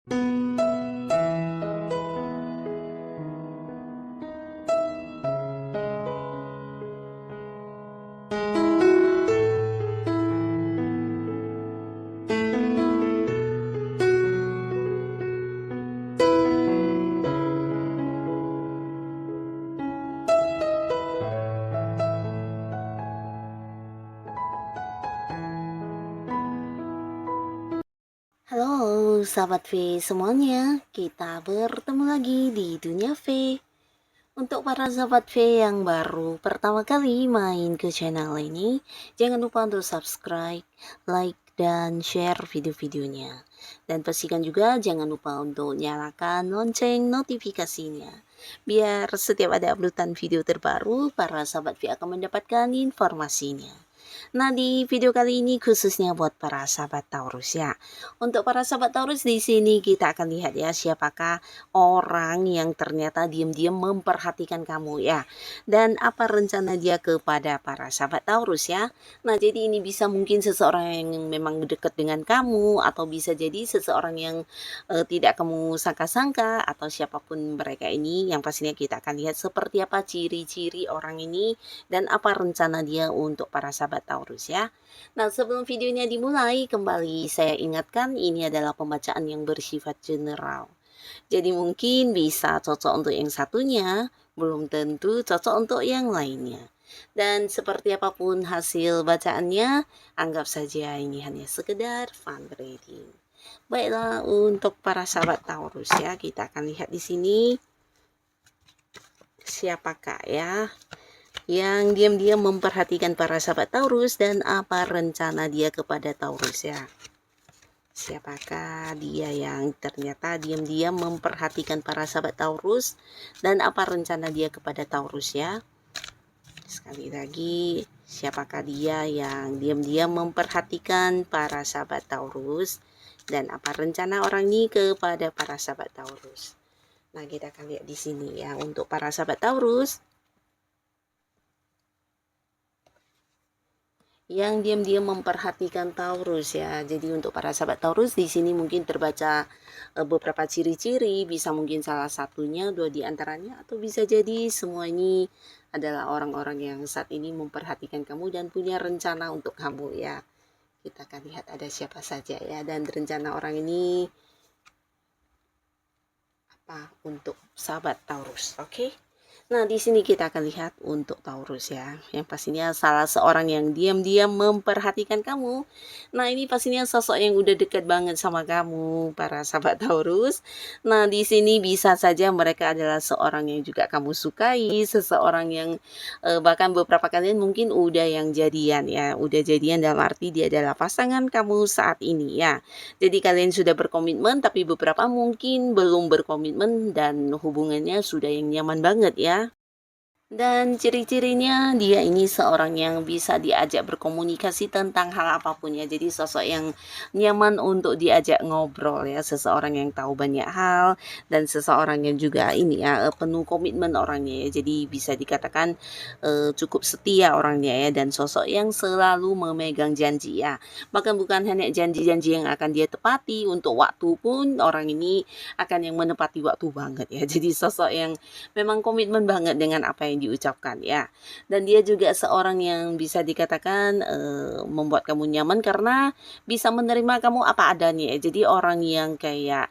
Halo sahabat V semuanya, kita bertemu lagi di Dunia V. Untuk para sahabat V yang baru pertama kali main ke channel ini, jangan lupa untuk subscribe, like, dan share video-videonya. Dan pastikan juga jangan lupa untuk nyalakan lonceng notifikasinya. Biar setiap ada uploadan video terbaru, para sahabat V akan mendapatkan informasinya. Nah, di video kali ini khususnya buat para sahabat Taurus ya. Untuk para sahabat Taurus di sini kita akan lihat ya siapakah orang yang ternyata diam-diam memperhatikan kamu ya. Dan apa rencana dia kepada para sahabat Taurus ya. Nah, jadi ini bisa mungkin seseorang yang memang dekat dengan kamu atau bisa jadi seseorang yang tidak kamu sangka-sangka atau siapapun mereka ini yang pastinya kita akan lihat seperti apa ciri-ciri orang ini dan apa rencana dia untuk para sahabat Taurus ya. Nah, sebelum videonya dimulai, kembali saya ingatkan ini adalah pembacaan yang bersifat general. Jadi mungkin bisa cocok untuk yang satunya, belum tentu cocok untuk yang lainnya. Dan seperti apapun hasil bacaannya, anggap saja ini hanya sekedar fun reading. Baiklah, untuk para sahabat Taurus ya, kita akan lihat di sini siapakah ya yang diam-diam memperhatikan para sahabat Taurus dan apa rencana dia kepada Taurus ya. Siapakah dia yang ternyata diam-diam memperhatikan para sahabat Taurus dan apa rencana dia kepada Taurus ya. Sekali lagi, siapakah dia yang diam-diam memperhatikan para sahabat Taurus dan apa rencana orang ini kepada para sahabat Taurus. Nah, kita akan lihat di sini ya untuk para sahabat Taurus yang diam-diam memperhatikan Taurus ya. Jadi untuk para sahabat Taurus di sini mungkin terbaca beberapa ciri-ciri, bisa mungkin salah satunya, dua di antaranya, atau bisa jadi semua ini adalah orang-orang yang saat ini memperhatikan kamu dan punya rencana untuk kamu ya. Kita akan lihat ada siapa saja ya, dan rencana orang ini apa untuk sahabat Taurus, oke? Nah, di sini kita akan lihat untuk Taurus ya. Yang pastinya salah seorang yang diam-diam memperhatikan kamu. Nah, ini pastinya sosok yang udah dekat banget sama kamu, para sahabat Taurus. Nah, di sini bisa saja mereka adalah seorang yang juga kamu sukai, seseorang yang bahkan beberapa kalian mungkin udah yang jadian ya. Udah jadian dalam arti dia adalah pasangan kamu saat ini ya. Jadi kalian sudah berkomitmen tapi beberapa mungkin belum berkomitmen dan hubungannya sudah yang nyaman banget ya. Dan ciri-cirinya dia ini seorang yang bisa diajak berkomunikasi tentang hal apapun ya. Jadi sosok yang nyaman untuk diajak ngobrol ya. Seseorang yang tahu banyak hal dan seseorang yang juga ini ya penuh komitmen orangnya ya. Jadi bisa dikatakan cukup setia orangnya ya dan sosok yang selalu memegang janji ya. Bahkan bukan hanya janji-janji yang akan dia tepati, untuk waktu pun orang ini akan yang menepati waktu banget ya. Jadi sosok yang memang komitmen banget dengan apa yang diucapkan ya. Dan dia juga seorang yang bisa dikatakan membuat kamu nyaman karena bisa menerima kamu apa adanya. Jadi orang yang kayak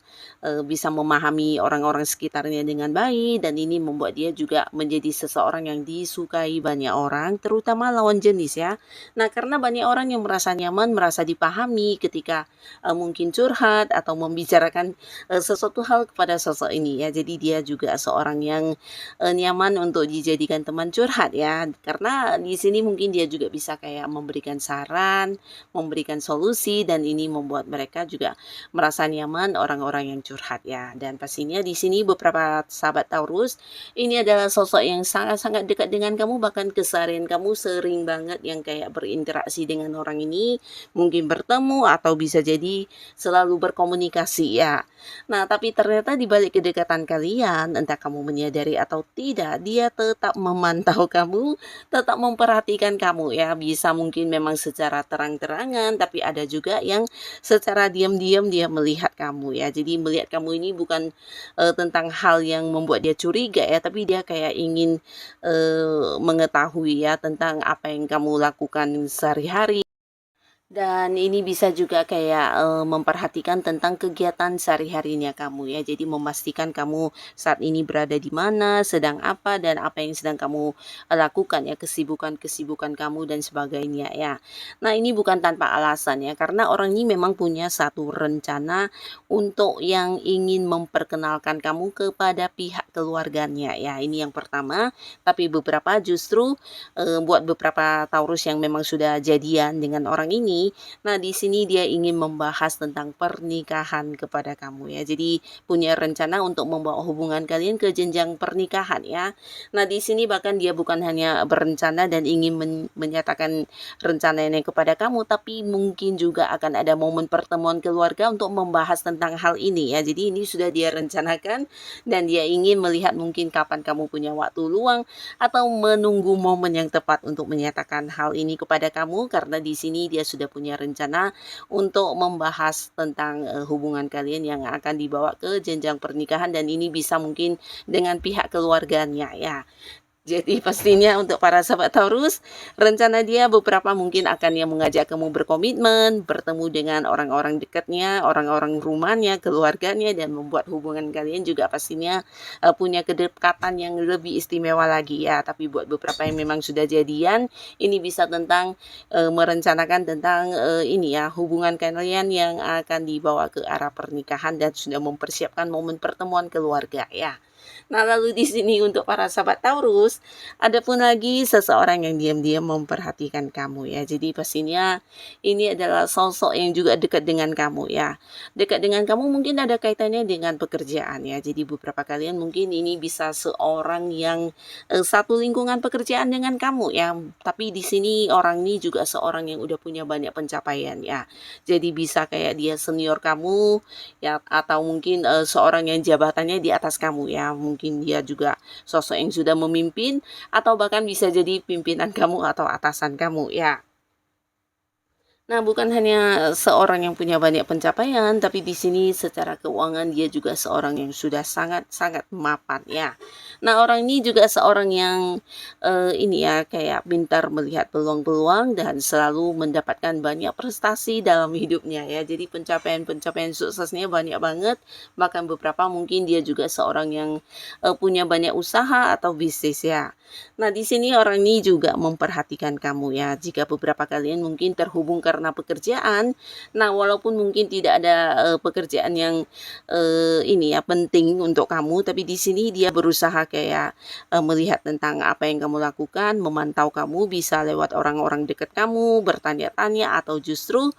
bisa memahami orang-orang sekitarnya dengan baik dan ini membuat dia juga menjadi seseorang yang disukai banyak orang, terutama lawan jenis ya. Nah, karena banyak orang yang merasa nyaman, merasa dipahami ketika mungkin curhat atau membicarakan sesuatu hal kepada sosok ini ya. Jadi dia juga seorang yang nyaman untuk dijadikan teman curhat ya. Karena di sini mungkin dia juga bisa kayak memberikan saran, memberikan solusi dan ini membuat mereka juga merasa nyaman orang-orang yang curhat ya. Dan pastinya di sini beberapa sahabat Taurus ini adalah sosok yang sangat-sangat dekat dengan kamu, bahkan keseharian kamu sering banget yang kayak berinteraksi dengan orang ini, mungkin bertemu atau bisa jadi selalu berkomunikasi ya. Nah, tapi ternyata di balik kedekatan kalian, entah kamu menyadari atau tidak, dia tetap tetap memantau kamu, tetap memperhatikan kamu ya. Bisa mungkin memang secara terang-terangan, tapi ada juga yang secara diam-diam dia melihat kamu ya. Jadi melihat kamu ini bukan tentang hal yang membuat dia curiga ya, tapi dia kayak ingin mengetahui ya tentang apa yang kamu lakukan sehari-hari. Dan ini bisa juga kayak, memperhatikan tentang kegiatan sehari-harinya kamu ya. Jadi memastikan kamu saat ini berada di mana, sedang apa, dan apa yang sedang kamu, lakukan ya, kesibukan-kesibukan kamu dan sebagainya ya. Nah ini bukan tanpa alasan ya, karena orang ini memang punya satu rencana untuk yang ingin memperkenalkan kamu kepada pihak keluarganya ya, ini yang pertama. Tapi beberapa justru buat beberapa Taurus yang memang sudah jadian dengan orang ini, nah di sini dia ingin membahas tentang pernikahan kepada kamu ya. Jadi punya rencana untuk membawa hubungan kalian ke jenjang pernikahan ya. Nah di sini bahkan dia bukan hanya berencana dan ingin menyatakan rencananya kepada kamu, tapi mungkin juga akan ada momen pertemuan keluarga untuk membahas tentang hal ini ya. Jadi ini sudah dia rencanakan dan dia ingin melihat mungkin kapan kamu punya waktu luang atau menunggu momen yang tepat untuk menyatakan hal ini kepada kamu, karena di sini dia sudah punya rencana untuk membahas tentang hubungan kalian yang akan dibawa ke jenjang pernikahan, dan ini bisa mungkin dengan pihak keluarganya ya. Jadi pastinya untuk para sahabat Taurus, rencana dia beberapa mungkin akan yang mengajak kamu berkomitmen, bertemu dengan orang-orang dekatnya, orang-orang rumahnya, keluarganya, dan membuat hubungan kalian juga pastinya punya kedekatan yang lebih istimewa lagi ya. Tapi buat beberapa yang memang sudah jadian, ini bisa tentang merencanakan tentang ini ya, hubungan kalian yang akan dibawa ke arah pernikahan dan sudah mempersiapkan momen pertemuan keluarga ya. Nah, lalu di sini untuk para sahabat Taurus, ada pun lagi seseorang yang diam-diam memperhatikan kamu ya. Jadi pastinya ini adalah sosok yang juga dekat dengan kamu ya. Dekat dengan kamu mungkin ada kaitannya dengan pekerjaan ya. Jadi beberapa kalian mungkin ini bisa seorang yang satu lingkungan pekerjaan dengan kamu ya. Tapi di sini orang ini juga seorang yang udah punya banyak pencapaian ya. Jadi bisa kayak dia senior kamu ya, atau mungkin seorang yang jabatannya di atas kamu ya. Mungkin dia juga sosok yang sudah memimpin, atau bahkan bisa jadi pimpinan kamu atau atasan kamu ya. Nah, bukan hanya seorang yang punya banyak pencapaian, tapi di sini secara keuangan dia juga seorang yang sudah sangat-sangat mapan ya. Nah, orang ini juga seorang yang ini ya kayak pintar melihat peluang-peluang dan selalu mendapatkan banyak prestasi dalam hidupnya ya. Jadi pencapaian-pencapaian suksesnya banyak banget. Bahkan beberapa mungkin dia juga seorang yang punya banyak usaha atau bisnis ya. Nah, di sini orang ini juga memperhatikan kamu ya. Jika beberapa kalian mungkin terhubung karena pekerjaan, nah walaupun mungkin tidak ada pekerjaan yang ini ya penting untuk kamu, tapi di sini dia berusaha kayak melihat tentang apa yang kamu lakukan, memantau kamu, bisa lewat orang-orang dekat kamu, bertanya-tanya, atau justru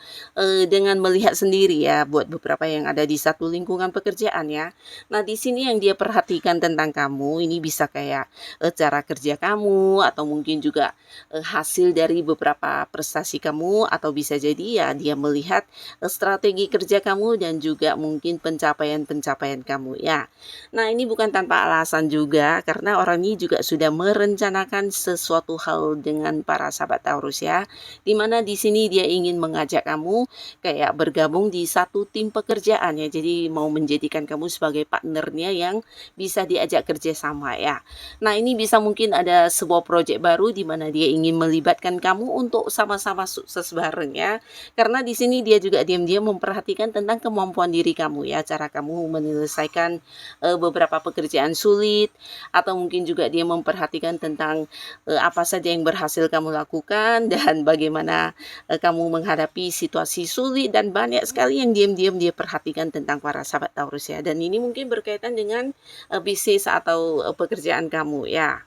dengan melihat sendiri ya buat beberapa yang ada di satu lingkungan pekerjaan ya. Nah, di sini yang dia perhatikan tentang kamu ini bisa kayak cara kerja kamu, atau mungkin juga hasil dari beberapa prestasi kamu, atau bisa jadi ya dia melihat strategi kerja kamu dan juga mungkin pencapaian-pencapaian kamu ya. Nah, ini bukan tanpa alasan juga, karena orang ini juga sudah merencanakan sesuatu hal dengan para sahabat Taurus ya. Dimana di sini dia ingin mengajak kamu kayak bergabung di satu tim pekerjaan ya. Jadi mau menjadikan kamu sebagai partnernya yang bisa diajak kerja sama ya. Nah, ini bisa mungkin ada sebuah proyek baru di mana dia ingin melibatkan kamu untuk sama-sama sukses bareng ya. Karena di sini dia juga diam-diam memperhatikan tentang kemampuan diri kamu ya, cara kamu menyelesaikan beberapa pekerjaan sulit, atau mungkin juga dia memperhatikan tentang apa saja yang berhasil kamu lakukan dan bagaimana kamu menghadapi situasi sulit, dan banyak sekali yang diam-diam dia perhatikan tentang para sahabat Taurus ya. Dan ini mungkin berkaitan dengan bisnis atau pekerjaan kamu ya.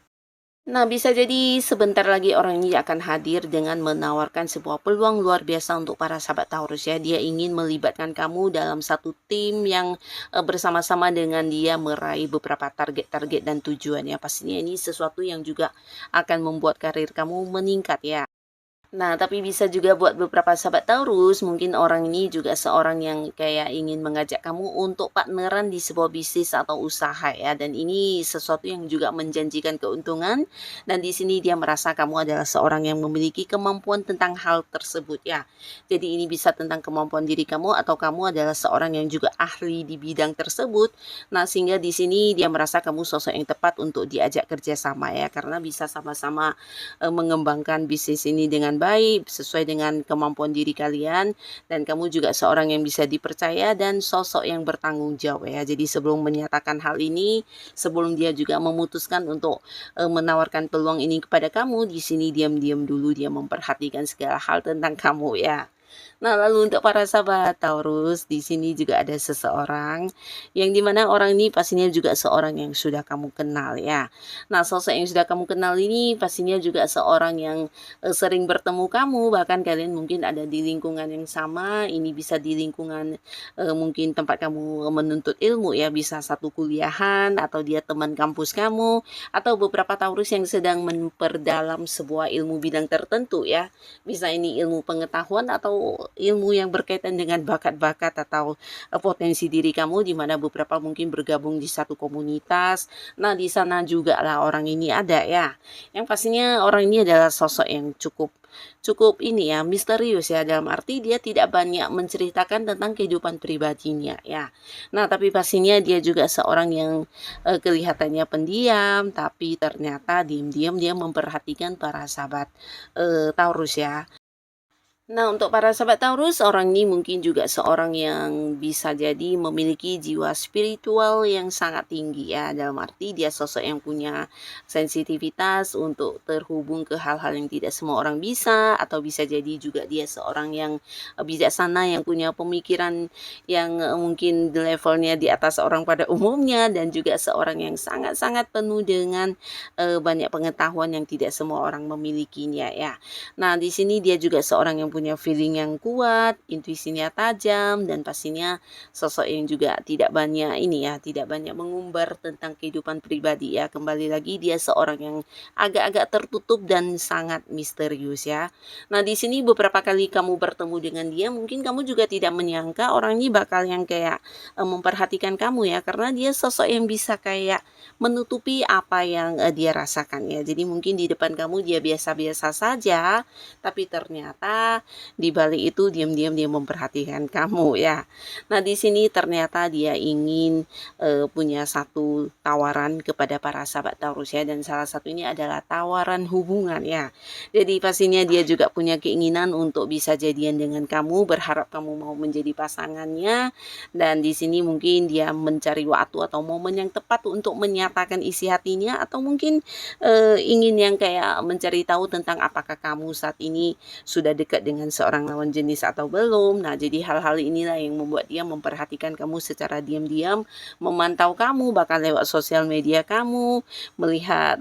Nah, bisa jadi sebentar lagi orang ini akan hadir dengan menawarkan sebuah peluang luar biasa untuk para sahabat Taurus ya. Dia ingin melibatkan kamu dalam satu tim yang bersama-sama dengan dia meraih beberapa target-target dan tujuan ya. Pastinya ini sesuatu yang juga akan membuat karir kamu meningkat ya. Nah, tapi bisa juga buat beberapa sahabat Taurus, mungkin orang ini juga seorang yang kayak ingin mengajak kamu untuk partneran di sebuah bisnis atau usaha ya. Dan ini sesuatu yang juga menjanjikan keuntungan. Dan di sini dia merasa kamu adalah seorang yang memiliki kemampuan tentang hal tersebut ya. Jadi ini bisa tentang kemampuan diri kamu atau kamu adalah seorang yang juga ahli di bidang tersebut. Nah, sehingga di sini dia merasa kamu sosok yang tepat untuk diajak kerjasama ya. Karena bisa sama-sama mengembangkan bisnis ini dengan baik sesuai dengan kemampuan diri kalian, dan kamu juga seorang yang bisa dipercaya dan sosok yang bertanggung jawab ya. Jadi sebelum menyatakan hal ini, sebelum dia juga memutuskan untuk menawarkan peluang ini kepada kamu, di sini diam-diam dulu dia memperhatikan segala hal tentang kamu ya. Nah, lalu untuk para sahabat Taurus, di sini juga ada seseorang yang dimana orang ini pastinya juga seorang yang sudah kamu kenal ya. Nah, sosok yang sudah kamu kenal ini pastinya juga seorang yang sering bertemu kamu, bahkan kalian mungkin ada di lingkungan yang sama. Ini bisa di lingkungan mungkin tempat kamu menuntut ilmu ya, bisa satu kuliahan atau dia teman kampus kamu, atau beberapa Taurus yang sedang memperdalam sebuah ilmu bidang tertentu ya. Bisa ini ilmu pengetahuan atau ilmu yang berkaitan dengan bakat-bakat atau potensi diri kamu, di mana beberapa mungkin bergabung di satu komunitas. Nah, di sana juga lah orang ini ada ya. Yang pastinya orang ini adalah sosok yang cukup cukup ini ya, misterius ya, dalam arti dia tidak banyak menceritakan tentang kehidupan pribadinya ya. Nah, tapi pastinya dia juga seorang yang kelihatannya pendiam, tapi ternyata diam-diam dia memperhatikan para sahabat Taurus ya. Nah, untuk para sahabat Taurus, orang ini mungkin juga seorang yang bisa jadi memiliki jiwa spiritual yang sangat tinggi ya. Dalam arti dia sosok yang punya sensitivitas untuk terhubung ke hal-hal yang tidak semua orang bisa, atau bisa jadi juga dia seorang yang bijaksana, yang punya pemikiran yang mungkin levelnya di atas orang pada umumnya, dan juga seorang yang sangat-sangat penuh dengan banyak pengetahuan yang tidak semua orang memilikinya ya. Nah, di sini dia juga seorang yang punya feeling yang kuat, intuisinya tajam, dan pastinya sosok yang juga tidak banyak ini ya, tidak banyak mengumbar tentang kehidupan pribadi ya. Kembali lagi dia seorang yang agak-agak tertutup dan sangat misterius ya. Nah, di sini beberapa kali kamu bertemu dengan dia, mungkin kamu juga tidak menyangka orang ini bakal yang kayak memperhatikan kamu ya, karena dia sosok yang bisa kayak menutupi apa yang dia rasakan ya. Jadi mungkin di depan kamu dia biasa-biasa saja, tapi ternyata di balik itu diam-diam dia memperhatikan kamu ya. Nah, di sini ternyata dia ingin punya satu tawaran kepada para sahabat Taurus ya, dan salah satu ini adalah tawaran hubungan ya. Jadi pastinya dia juga punya keinginan untuk bisa jadian dengan kamu, berharap kamu mau menjadi pasangannya, dan di sini mungkin dia mencari waktu atau momen yang tepat untuk menyatakan isi hatinya, atau mungkin ingin yang kayak mencari tahu tentang apakah kamu saat ini sudah dekat dengan seorang lawan jenis atau belum. Nah, jadi hal-hal inilah yang membuat dia memperhatikan kamu secara diam-diam, memantau kamu bahkan lewat sosial media kamu, melihat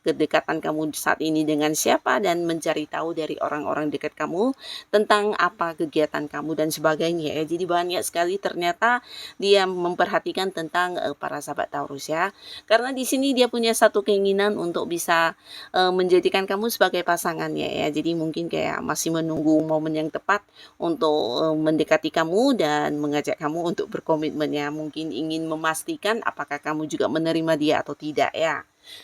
kedekatan kamu saat ini dengan siapa, dan mencari tahu dari orang-orang dekat kamu tentang apa kegiatan kamu dan sebagainya ya. Jadi banyak sekali ternyata dia memperhatikan tentang para sahabat Taurus ya. Karena di sini dia punya satu keinginan untuk bisa menjadikan kamu sebagai pasangannya ya. Jadi mungkin kayak masih menunggu momen yang tepat untuk mendekati kamu dan mengajak kamu untuk berkomitmen ya. Mungkin ingin memastikan apakah kamu juga menerima dia atau tidak ya.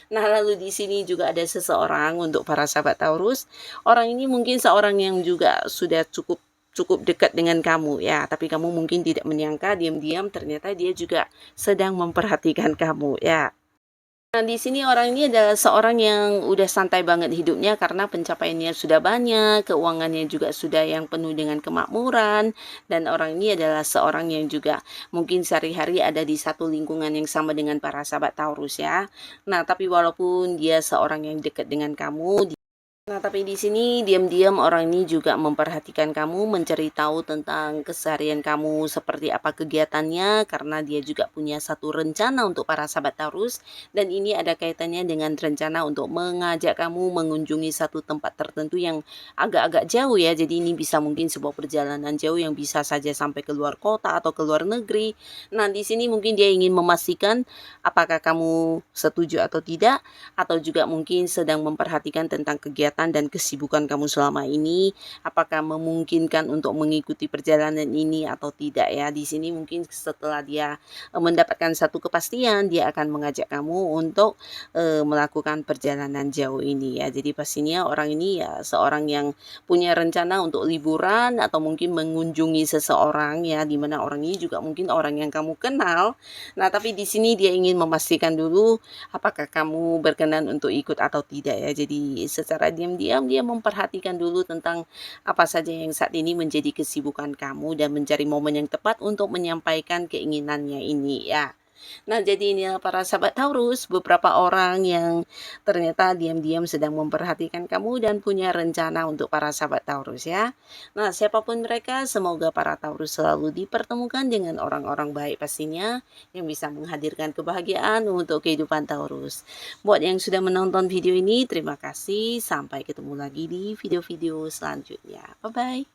Nah, lalu di sini juga ada seseorang untuk para sahabat Taurus. Orang ini mungkin seorang yang juga sudah cukup cukup dekat dengan kamu ya, tapi kamu mungkin tidak menyangka, diam-diam ternyata dia juga sedang memperhatikan kamu ya. Nah, di sini orang ini adalah seorang yang udah santai banget hidupnya karena pencapaiannya sudah banyak, keuangannya juga sudah yang penuh dengan kemakmuran, dan orang ini adalah seorang yang juga mungkin sehari-hari ada di satu lingkungan yang sama dengan para sahabat Taurus ya. Nah, tapi walaupun dia seorang yang dekat dengan kamu, nah, tapi di sini diam-diam orang ini juga memperhatikan kamu, mencari tahu tentang keseharian kamu seperti apa kegiatannya, karena dia juga punya satu rencana untuk para sahabat Taurus, dan ini ada kaitannya dengan rencana untuk mengajak kamu mengunjungi satu tempat tertentu yang agak-agak jauh ya. Jadi ini bisa mungkin sebuah perjalanan jauh yang bisa saja sampai ke luar kota atau ke luar negeri. Nah, di sini mungkin dia ingin memastikan apakah kamu setuju atau tidak, atau juga mungkin sedang memperhatikan tentang kegiatan kegiatan dan kesibukan kamu selama ini, apakah memungkinkan untuk mengikuti perjalanan ini atau tidak ya. Di sini mungkin setelah dia mendapatkan satu kepastian, dia akan mengajak kamu untuk melakukan perjalanan jauh ini ya. Jadi pastinya orang ini ya seorang yang punya rencana untuk liburan atau mungkin mengunjungi seseorang ya, di mana orang ini juga mungkin orang yang kamu kenal. Nah, tapi di sini dia ingin memastikan dulu apakah kamu berkenan untuk ikut atau tidak ya. Jadi secara diam-diam dia memperhatikan dulu tentang apa saja yang saat ini menjadi kesibukan kamu dan mencari momen yang tepat untuk menyampaikan keinginannya ini ya. Nah, jadi inilah para sahabat Taurus, beberapa orang yang ternyata diam-diam sedang memperhatikan kamu dan punya rencana untuk para sahabat Taurus ya. Nah, siapapun mereka, semoga para Taurus selalu dipertemukan dengan orang-orang baik pastinya yang bisa menghadirkan kebahagiaan untuk kehidupan Taurus. Buat yang sudah menonton video ini, terima kasih. Sampai ketemu lagi di video-video selanjutnya. Bye-bye.